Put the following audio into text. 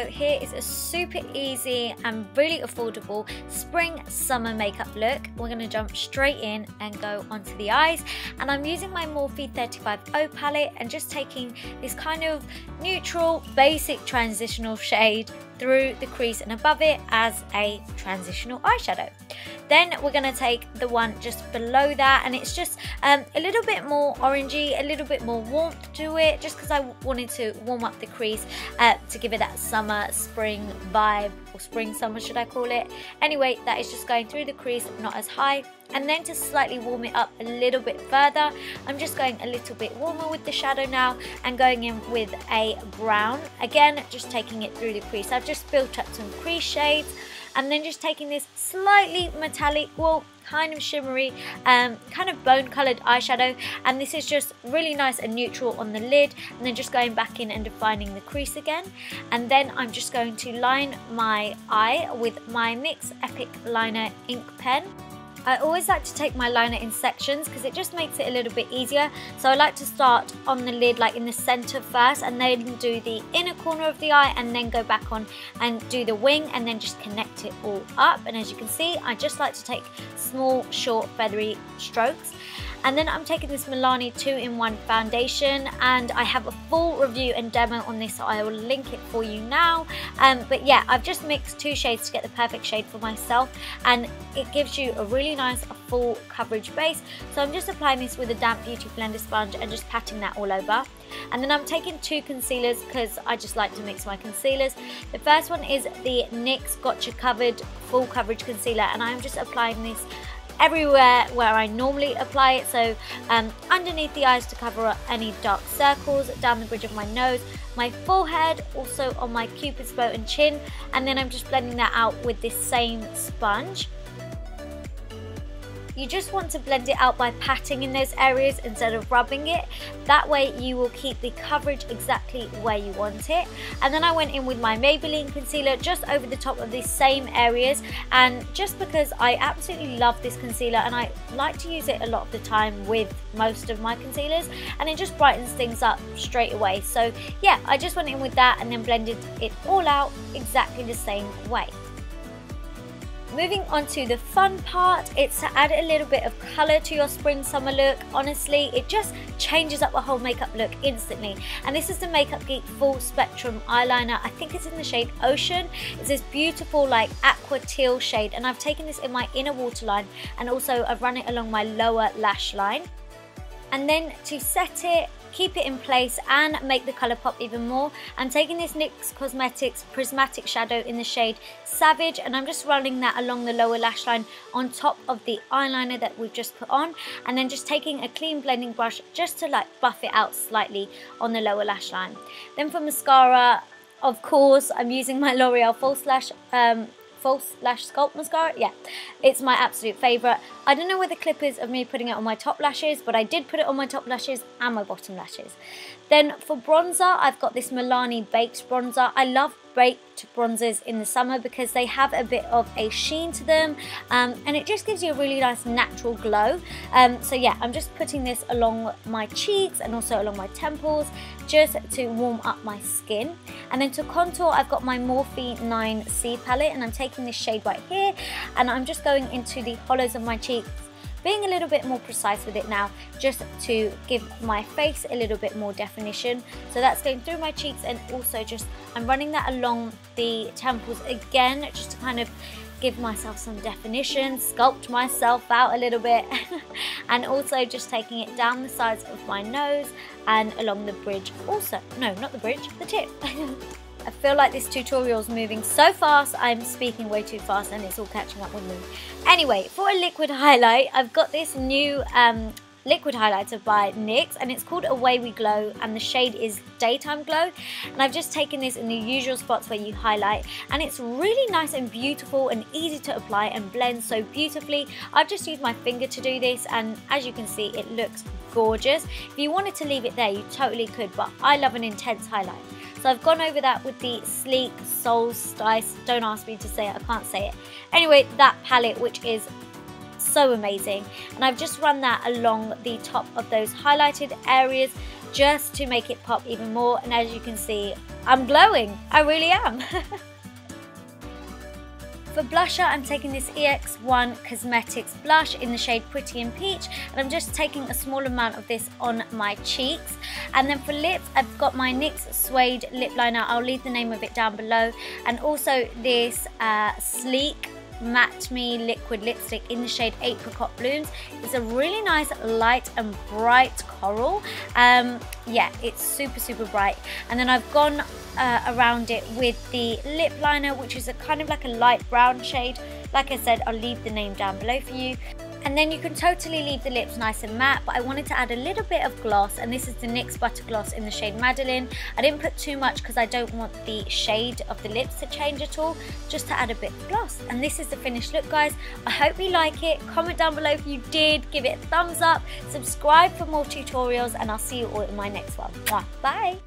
eyeshadow. Here is a super easy and really affordable spring summer makeup look. We're going to jump straight in and go onto the eyes, and I'm using my Morphe 35O palette and just taking this kind of neutral basic transitional shade through the crease and above it as a transitional eyeshadow. Then we're going to take the one just below that, and it's just a little bit more orangey, a little bit more warmth to it, just because I wanted to warm up the crease to give it that summer spring vibe, or spring summer should I call it. Anyway, that is just going through the crease, not as high. And then to slightly warm it up a little bit further, I'm just going a little bit warmer with the shadow now and going in with a brown. Again, just taking it through the crease. I've just built up some crease shades, and then just taking this slightly metallic, well, kind of shimmery, kind of bone coloured eyeshadow, and this is just really nice and neutral on the lid, and then just going back in and defining the crease again. And then I'm just going to line my eye with my NYX Epic Liner ink pen. I always like to take my liner in sections because it just makes it a little bit easier. So I like to start on the lid, like in the center first, and then do the inner corner of the eye, and then go back on and do the wing, and then just connect it all up. And as you can see, I just like to take small, short, feathery strokes. And then I'm taking this Milani 2-in-1 foundation, and I have a full review and demo on this, so I will link it for you now. But yeah, I've just mixed 2 shades to get the perfect shade for myself, and it gives you a really nice full coverage base. So I'm just applying this with a damp beauty blender sponge and just patting that all over. And then I'm taking 2 concealers because I just like to mix my concealers. The first one is the NYX Gotcha Covered Full Coverage Concealer, and I'm just applying this everywhere where I normally apply it, so underneath the eyes to cover up any dark circles, down the bridge of my nose, my forehead, also on my cupid's bow and chin, and then I'm just blending that out with this same sponge. You just want to blend it out by patting in those areas instead of rubbing it. That way you will keep the coverage exactly where you want it. And then I went in with my Maybelline concealer just over the top of these same areas, and just because I absolutely love this concealer and I like to use it a lot of the time with most of my concealers, and it just brightens things up straight away. So yeah, I just went in with that and then blended it all out exactly the same way. Moving on to the fun part, it's to add a little bit of colour to your spring summer look. Honestly, it just changes up the whole makeup look instantly. And this is the Makeup Geek Full Spectrum Eyeliner. I think it's in the shade Ocean. It's this beautiful like aqua teal shade, and I've taken this in my inner waterline, and also I've run it along my lower lash line. And then to set it, keep it in place and make the colour pop even more, I'm taking this NYX Cosmetics Prismatic Shadow in the shade Savage, and I'm just running that along the lower lash line on top of the eyeliner that we've just put on, and then just taking a clean blending brush just to like buff it out slightly on the lower lash line. Then for mascara, of course, I'm using my L'Oreal False Lash Sculpt mascara. Yeah, it's my absolute favourite. I don't know where the clip is of me putting it on my top lashes, but I did put it on my top lashes and my bottom lashes. Then for bronzer, I've got this Milani Baked bronzer. I love baked bronzers in the summer because they have a bit of a sheen to them, and it just gives you a really nice natural glow. So yeah, I'm just putting this along my cheeks and also along my temples just to warm up my skin. And then to contour, I've got my Morphe 9C palette, and I'm taking this shade right here, and I'm just going into the hollows of my cheeks, being a little bit more precise with it now, just to give my face a little bit more definition. So that's going through my cheeks, and also just I'm running that along the temples again, just to kind of give myself some definition, sculpt myself out a little bit, and also just taking it down the sides of my nose and along the bridge also. No, not the bridge, the tip. I feel like this tutorial is moving so fast, I'm speaking way too fast and it's all catching up with me. Anyway, for a liquid highlight, I've got this new liquid highlighter by NYX, and it's called Away We Glow, and the shade is Daytime Glow. And I've just taken this in the usual spots where you highlight, and it's really nice and beautiful and easy to apply and blend so beautifully. I've just used my finger to do this, and as you can see, it looks gorgeous. If you wanted to leave it there, you totally could, but I love an intense highlight. So I've gone over that with the sleek Solstice, don't ask me to say it, I can't say it. Anyway, that palette, which is so amazing, and I've just run that along the top of those highlighted areas just to make it pop even more. And as you can see, I'm glowing. I really am. For blusher, I'm taking this EX1 Cosmetics blush in the shade Pretty and Peach, and I'm just taking a small amount of this on my cheeks. And then for lips, I've got my NYX Suede lip liner. I'll leave the name of it down below, and also this sleek Matte Me liquid lipstick in the shade Apricot Blooms. It's a really nice light and bright coral. Yeah, it's super bright. And then I've gone around it with the lip liner, which is a kind of like a light brown shade. Like I said, I'll leave the name down below for you. And then you can totally leave the lips nice and matte, but I wanted to add a little bit of gloss, and this is the NYX Butter Gloss in the shade Madeline. I didn't put too much because I don't want the shade of the lips to change at all, just to add a bit of gloss. And this is the finished look, guys. I hope you like it. Comment down below if you did, give it a thumbs up, subscribe for more tutorials, and I'll see you all in my next one. Bye!